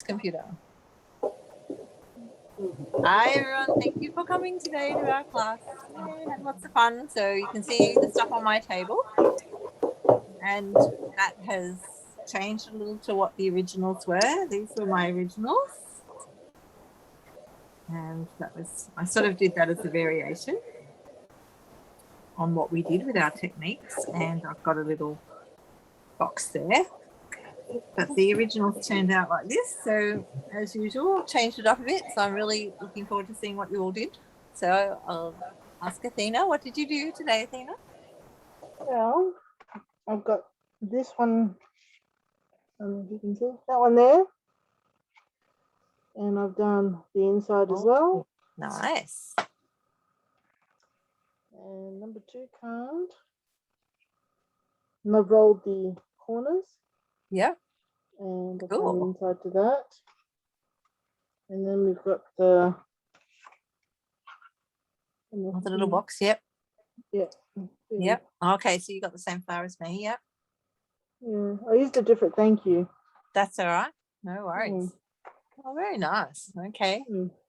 computer. Hi everyone, thank you for coming today to our class. We had lots of fun. So you can see the stuff on my table, and that has changed a little to what the originals were. These were my originals, and that was, I sort of did that as a variation on what we did with our techniques, and I've got a little box there. But the originals turned out like this, so as usual, I've changed it up a bit, so I'm really looking forward to seeing what you all did. So I'll ask Athena, what did you do today, Athena? Well, I've got this one, you can see that one there, and I've done the inside as well. Nice. And number 2 card, and I've rolled the corners. Yeah. And I've Cool. done the inside to that. And then we've got the little box. Yep. Yeah. Yep. Okay, so you got the same flower as me. Yep. Yeah, I used a different thank you. That's all right. No worries. Oh, very nice. Okay.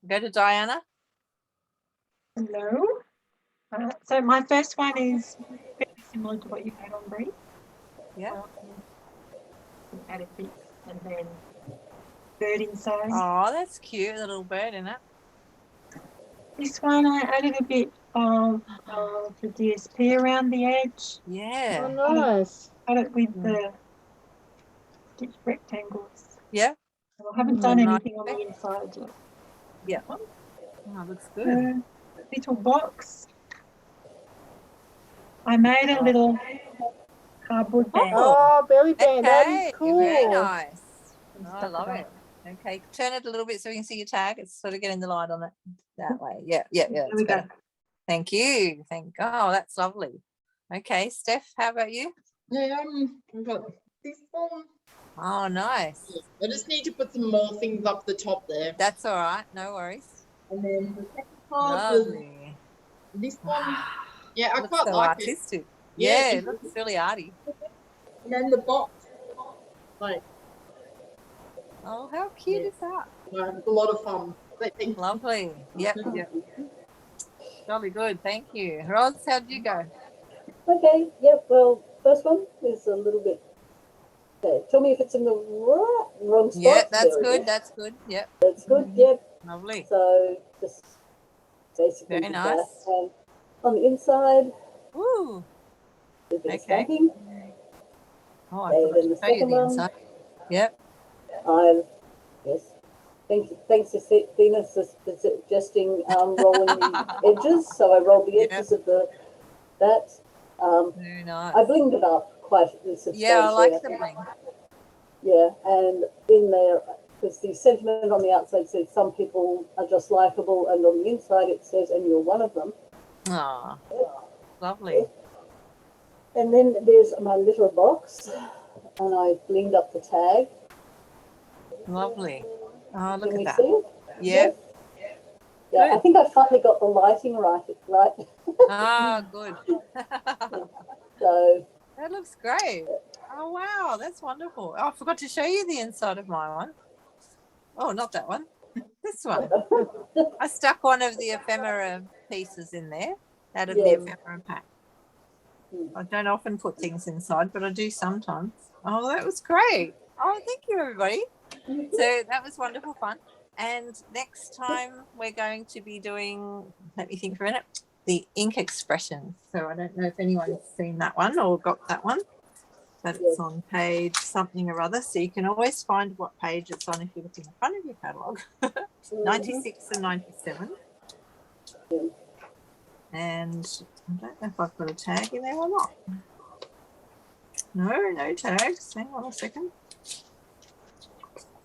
Go to Diana. Hello. So my first one is very similar to what you had on Bree. Yeah. Add a bit and then bird inside. Oh, that's cute. A little bird in it. This one I added a bit of the DSP around the edge. Yeah. Oh, nice. Add it with the stitch rectangles. Yeah. So I haven't done anything on the inside yet. Yeah. Oh, looks good. Little box. I made a little cardboard bag. Oh, belly band. That is cool. Very nice. Oh, I love it. Okay, turn it a little bit so we can see your tag. It's sort of getting the light on it that way. Yeah. There we go. Thank you. Oh, that's lovely. Okay, Steph, how about you? Yeah, I've got this one. Oh, nice. I just need to put some more things up the top there. That's all right. No worries. And then the second part was this one. Yeah, I quite like artistic. it. Yeah, it looks really arty. And then the box, like. Oh, how cute is that? It's a lot of fun. Lovely. Yep. Jolly good. Thank you. Roz, how did you go? Okay. Yep. Well, first one is a little bit. Okay. Tell me if it's in the wrong spot. Yeah, that's good. That's good. Yep. That's good. Yep. Lovely. So just basically very nice. And on the inside. Ooh. Okay. Stamping. Oh, I forgot to show you the inside. Yep. Yes. Thanks to Athena for suggesting rolling the edges. So I rolled the edges of that. Very nice. I blinged it up quite substantially. Yeah, I like the bling. Yeah, and in there, because the sentiment on the outside says some people are just likable, and on the inside it says, and you're one of them. Ah, lovely. And then there's my litter box, and I blinged up the tag. Lovely. Oh, look Can at we that. see it? Yeah. Yeah, I think I finally got the lighting right. Ah, good. So that looks great. Oh, wow, that's wonderful. Oh, I forgot to show you the inside of my one. Oh, not that one. This one. I stuck one of the ephemera pieces in there out of the ephemera pack. I don't often put things inside, but I do sometimes. Oh, that was great. Oh, thank you, everybody. So that was wonderful fun. And next time we're going to be doing, let me think for a minute, the ink expressions. So I don't know if anyone's seen that one or got that one, but it's on page something or other. So you can always find what page it's on if you look in the front of your catalogue. 96 and 97. And I don't know if I've got a tag in there or not. No tags. Hang on a second.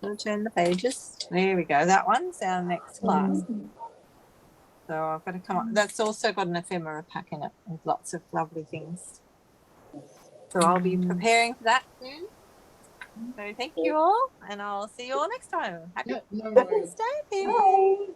I'll turn the pages. There we go. That one's our next class. So I've got to come up. That's also got an ephemera pack in it with lots of lovely things. So I'll be preparing for that soon. So thank you all, and I'll see you all next time. Happy Stamping.